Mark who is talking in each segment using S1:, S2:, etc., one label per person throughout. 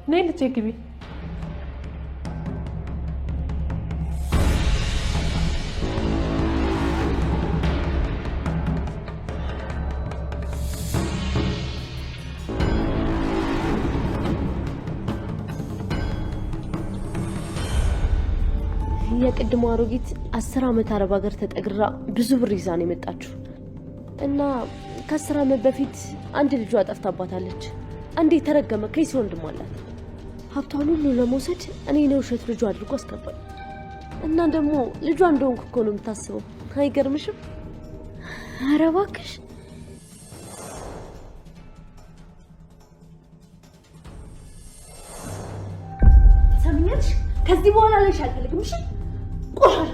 S1: ነይ ልትግቢ የቅድሞ አሮጊት 10 ዓመት አረብ ሀገር ተጠግራ ብዙ ብር ይዛ ነው የመጣችው እና ከ10 ዓመት በፊት አንድ ልጇ ጠፍታባታለች። አንዴ ተረገመ ከይስ ወንድም አላት። ሀብቷን ሁሉ ለመውሰድ እኔ ነው ውሸት ልጇ አድርጎ አስገባኝ እና ደግሞ ልጇ እንደሆንኩ እኮ ነው የምታስበው። አይገርምሽም? ኧረ እባክሽ ሰምኛለሽ? ከዚህ በኋላ ለሽ አልፈልግም። እሺ ቆሻሻ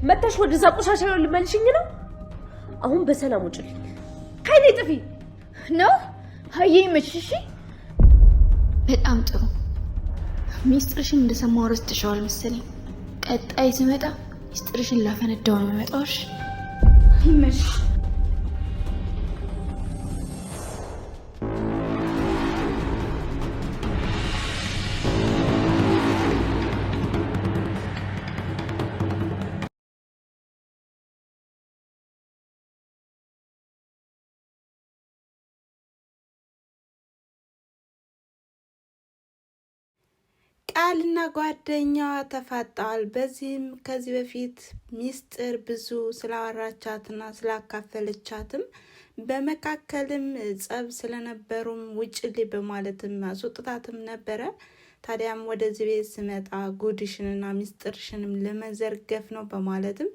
S1: መተሽ ወደዛ ቆሻሻ ነው ልመልሽኝ ነው? አሁን በሰላም ውጭልኝ። ከኔ ጥፊ
S2: ነው አይይምሽ። እሺ በጣም ጥሩ። ሚስጥርሽን እንደሰማው ረስተሻል መሰለኝ። ቀጣይ ስመጣ ሚስጥርሽን ላፈነዳው ነው የመጣውሽ። ይመሽ
S3: ቃልና ጓደኛዋ ተፋጠዋል። በዚህም ከዚህ በፊት ሚስጥር ብዙ ስላወራቻትና ስላካፈለቻትም በመካከልም ጸብ ስለነበሩም ውጭልኝ በማለትም አስወጥታትም ነበረ። ታዲያም ወደዚህ ቤት ስመጣ ጉድሽንና ሚስጥርሽንም ለመዘርገፍ ነው በማለትም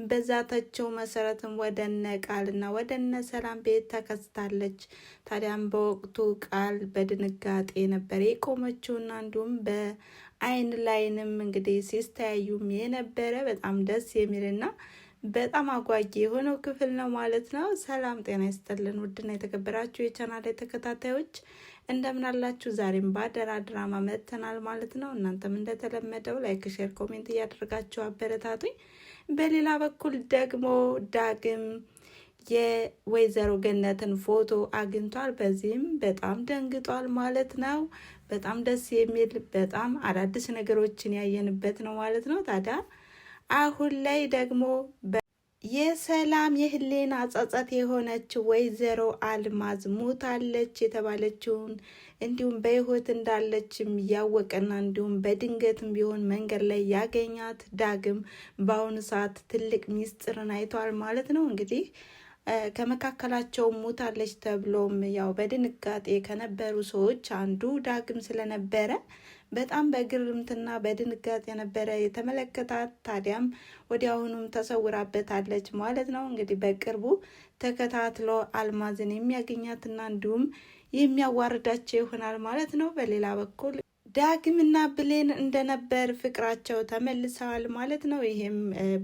S3: በዛታቸው መሰረትም ወደነ ቃልና ወደነ ሰላም ቤት ተከስታለች። ታዲያም በወቅቱ ቃል በድንጋጤ ነበር የቆመችውና እንዲሁም በአይን ላይንም እንግዲህ ሲስተያዩም የነበረ በጣም ደስ የሚልና በጣም አጓጊ የሆነው ክፍል ነው ማለት ነው። ሰላም ጤና ይስጥልን ውድና የተከበራችሁ የቻናል ተከታታዮች እንደምን አላችሁ? ዛሬም በአደራ ድራማ መጥተናል ማለት ነው። እናንተም እንደተለመደው ላይክ፣ ሼር፣ ኮሜንት እያደረጋችሁ አበረታቱኝ። በሌላ በኩል ደግሞ ዳግም የወይዘሮ ገነትን ፎቶ አግኝቷል። በዚህም በጣም ደንግጧል ማለት ነው። በጣም ደስ የሚል በጣም አዳዲስ ነገሮችን ያየንበት ነው ማለት ነው። ታዲያ አሁን ላይ ደግሞ የሰላም የህሊና ጸጸት የሆነችው ወይዘሮ አልማዝ ሞታለች የተባለችውን እንዲሁም በህይወት እንዳለችም ያወቀና እንዲሁም በድንገትም ቢሆን መንገድ ላይ ያገኛት ዳግም በአሁኑ ሰዓት ትልቅ ሚስጥርን አይቷል ማለት ነው። እንግዲህ ከመካከላቸው ሞታለች ተብሎም ያው በድንጋጤ ከነበሩ ሰዎች አንዱ ዳግም ስለነበረ በጣም በግርምትና በድንጋጤ ነበረ የተመለከታት። ታዲያም ወዲያውኑም ተሰውራበታለች ማለት ነው። እንግዲህ በቅርቡ ተከታትሎ አልማዝን የሚያገኛትና እንዲሁም የሚያዋርዳቸው ይሆናል ማለት ነው። በሌላ በኩል ዳግምና ብሌን እንደነበር ፍቅራቸው ተመልሰዋል ማለት ነው። ይሄም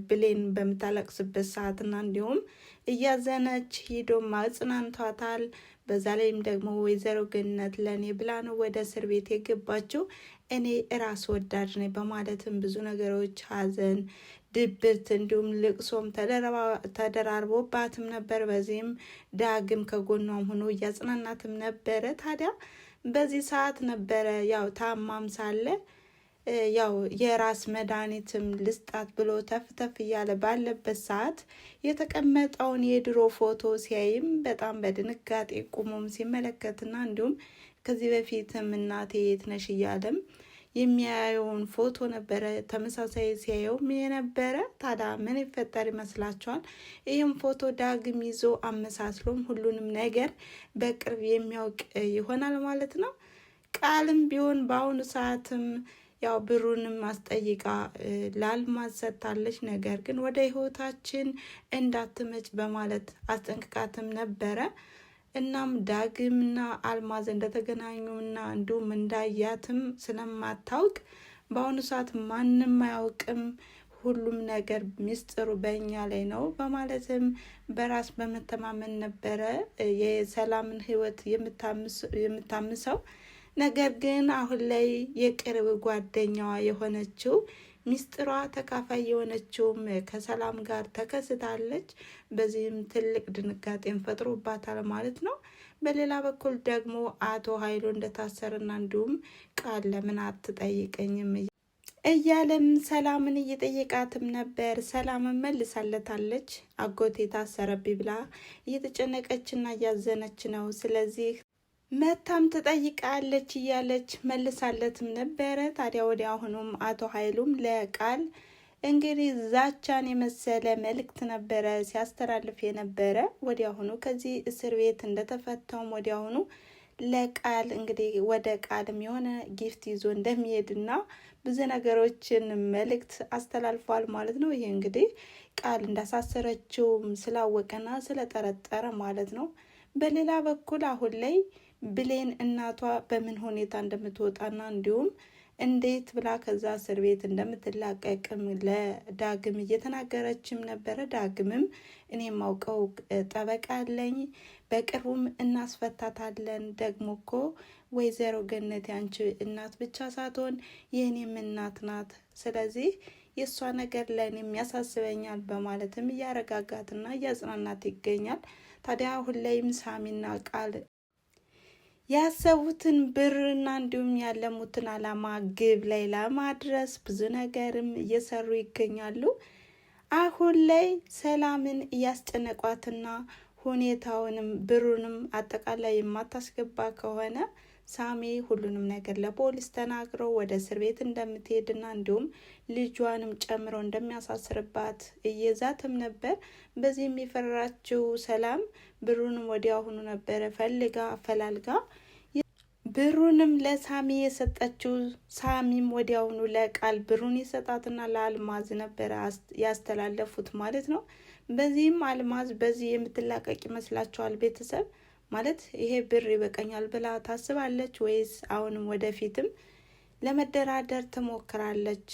S3: ብሌን በምታለቅስበት ሰዓትና እንዲሁም እያዘነች ሂዶም አጽናንቷታል። በዛ ላይም ደግሞ ወይዘሮ ገነት ለኔ ብላ ነው ወደ እስር ቤት የገባችው፣ እኔ ራስ ወዳድ ነኝ በማለትም ብዙ ነገሮች ሐዘን፣ ድብርት እንዲሁም ልቅሶም ተደራርቦባትም ነበር። በዚህም ዳግም ከጎኗም ሆኖ እያጽናናትም ነበረ። ታዲያ በዚህ ሰዓት ነበረ ያው ታማም ሳለ ያው የራስ መድኃኒትም ልስጣት ብሎ ተፍተፍ እያለ ባለበት ሰዓት የተቀመጠውን የድሮ ፎቶ ሲያይም በጣም በድንጋጤ ቁሞም ሲመለከትና እንዲሁም ከዚህ በፊትም እናቴ የት ነሽ እያለም የሚያየውን ፎቶ ነበረ ተመሳሳይ ሲያየውም የነበረ። ታዲያ ምን ይፈጠር ይመስላችኋል? ይህም ፎቶ ዳግም ይዞ አመሳስሎም ሁሉንም ነገር በቅርብ የሚያውቅ ይሆናል ማለት ነው። ቃልም ቢሆን በአሁኑ ሰዓትም ያው ብሩንም አስጠይቃ ላልማዝ ሰጥታለች። ነገር ግን ወደ ህይወታችን እንዳትመጭ በማለት አስጠንቅቃትም ነበረ። እናም ዳግምና አልማዝ እንደተገናኙና እንዲሁም እንዳያትም ስለማታውቅ በአሁኑ ሰዓት ማንም አያውቅም፣ ሁሉም ነገር ሚስጥሩ በእኛ ላይ ነው በማለትም በራስ በመተማመን ነበረ የሰላምን ህይወት የምታምሰው። ነገር ግን አሁን ላይ የቅርብ ጓደኛዋ የሆነችው ሚስጥሯ ተካፋይ የሆነችውም ከሰላም ጋር ተከስታለች። በዚህም ትልቅ ድንጋጤን ፈጥሮባታል ማለት ነው። በሌላ በኩል ደግሞ አቶ ኃይሉ እንደታሰረና እንዲሁም ቃል ለምን አትጠይቀኝም እያለም ሰላምን እየጠየቃትም ነበር። ሰላምን መልሳለታለች። አጎቴ ታሰረብኝ ብላ እየተጨነቀችና እያዘነች ነው። ስለዚህ መታም ትጠይቃለች እያለች መልሳለትም ነበረ። ታዲያ ወዲያ አሁኑም አቶ ኃይሉም ለቃል እንግዲህ ዛቻን የመሰለ መልእክት ነበረ ሲያስተላልፍ የነበረ። ወዲያውኑ ከዚህ እስር ቤት እንደተፈታውም ወዲያውኑ ለቃል እንግዲህ ወደ ቃልም የሆነ ጊፍት ይዞ እንደሚሄድና ብዙ ነገሮችን መልእክት አስተላልፏል ማለት ነው። ይሄ እንግዲህ ቃል እንዳሳሰረችው ስላወቀና ስለጠረጠረ ማለት ነው። በሌላ በኩል አሁን ላይ ብሌን እናቷ በምን ሁኔታ እንደምትወጣና እንዲሁም እንዴት ብላ ከዛ እስር ቤት እንደምትላቀቅም ለዳግም እየተናገረችም ነበረ። ዳግምም እኔ የማውቀው ጠበቃ አለኝ፣ በቅርቡም እናስፈታታለን። ደግሞ እኮ ወይዘሮ ገነት ያንቺ እናት ብቻ ሳትሆን የእኔም እናት ናት። ስለዚህ የእሷ ነገር ለእኔም ያሳስበኛል በማለትም እያረጋጋትና እያጽናናት ይገኛል። ታዲያ አሁን ላይም ሳሚና ቃል ያሰቡትን ብርና እንዲሁም ያለሙትን አላማ ግብ ላይ ለማድረስ ብዙ ነገርም እየሰሩ ይገኛሉ። አሁን ላይ ሰላምን እያስጨነቋትና ሁኔታውንም ብሩንም አጠቃላይ የማታስገባ ከሆነ ሳሚ ሁሉንም ነገር ለፖሊስ ተናግሮ ወደ እስር ቤት እንደምትሄድና እንዲሁም ልጇንም ጨምሮ እንደሚያሳስርባት እየዛትም ነበር። በዚህ የሚፈራችው ሰላም ብሩንም ወዲያውኑ ነበረ ፈልጋ አፈላልጋ ብሩንም ለሳሚ የሰጠችው። ሳሚም ወዲያውኑ ለቃል ብሩን የሰጣትና ለአልማዝ ነበረ ያስተላለፉት ማለት ነው። በዚህም አልማዝ በዚህ የምትላቀቅ ይመስላችኋል ቤተሰብ? ማለት ይሄ ብር ይበቃኛል ብላ ታስባለች ወይስ አሁንም ወደፊትም ለመደራደር ትሞክራለች?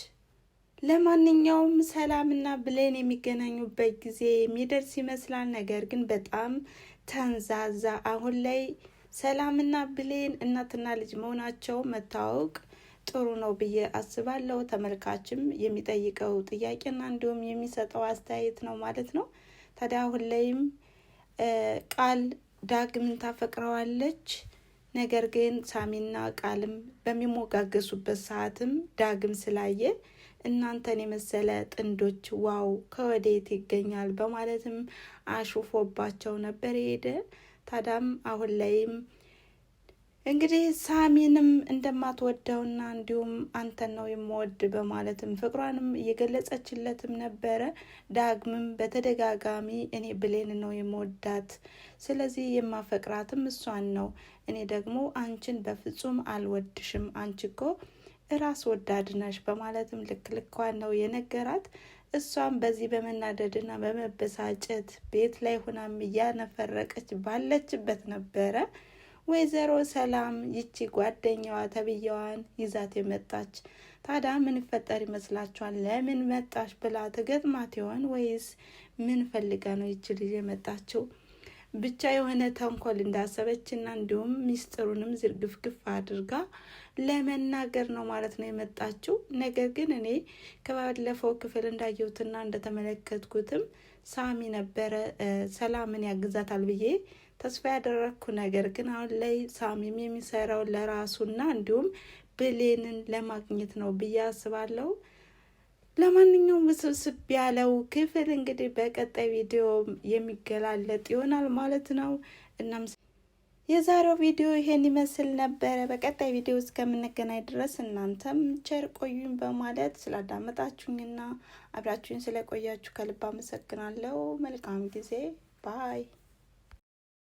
S3: ለማንኛውም ሰላምና ብሌን የሚገናኙበት ጊዜ የሚደርስ ይመስላል። ነገር ግን በጣም ተንዛዛ። አሁን ላይ ሰላምና ብሌን እናትና ልጅ መሆናቸው መታወቅ ጥሩ ነው ብዬ አስባለሁ። ተመልካችም የሚጠይቀው ጥያቄና እንዲሁም የሚሰጠው አስተያየት ነው ማለት ነው። ታዲያ አሁን ላይም ቃል ዳግምን ታፈቅረዋለች። ነገር ግን ሳሚና ቃልም በሚሞጋገሱበት ሰዓትም ዳግም ስላየ እናንተን የመሰለ ጥንዶች ዋው ከወዴት ይገኛል በማለትም አሹፎባቸው ነበር የሄደ። ታዳም አሁን ላይም እንግዲህ ሳሚንም እንደማትወደውና እንዲሁም አንተን ነው የምወድ በማለትም ፍቅሯንም እየገለጸችለትም ነበረ። ዳግምም በተደጋጋሚ እኔ ብሌን ነው የምወዳት፣ ስለዚህ የማፈቅራትም እሷን ነው፣ እኔ ደግሞ አንቺን በፍጹም አልወድሽም፣ አንቺ እኮ ራስ ወዳድ ነሽ በማለትም ልኳን ነው የነገራት። እሷም በዚህ በመናደድና በመበሳጨት ቤት ላይ ሆናም እያነፈረቀች ባለችበት ነበረ ወይዘሮ ሰላም ይቺ ጓደኛዋ ተብያዋን ይዛት የመጣች። ታዲያ ምን ይፈጠር ይመስላችኋል? ለምን መጣሽ ብላ ትገጥማት ይሆን ወይስ ምን ፈልጋ ነው ይቺ ልጅ የመጣችው? ብቻ የሆነ ተንኮል እንዳሰበችና እንዲሁም ሚስጥሩንም ዝርግፍግፍ አድርጋ ለመናገር ነው ማለት ነው የመጣችው። ነገር ግን እኔ ከባለፈው ክፍል እንዳየሁትና እንደተመለከትኩትም ሳሚ ነበረ ሰላምን ያግዛታል ብዬ ተስፋ ያደረግኩ። ነገር ግን አሁን ላይ ሳሚም የሚሰራው ለራሱና እንዲሁም ብሌንን ለማግኘት ነው ብዬ አስባለሁ። ለማንኛውም ውስብስብ ያለው ክፍል እንግዲህ በቀጣይ ቪዲዮ የሚገላለጥ ይሆናል ማለት ነው። እናም የዛሬው ቪዲዮ ይሄን ይመስል ነበረ። በቀጣይ ቪዲዮ እስከምንገናኝ ድረስ እናንተም ቸር ቆዩኝ በማለት ስላዳመጣችሁኝና አብራችሁኝ ስለቆያችሁ ከልብ አመሰግናለሁ። መልካም ጊዜ። ባይ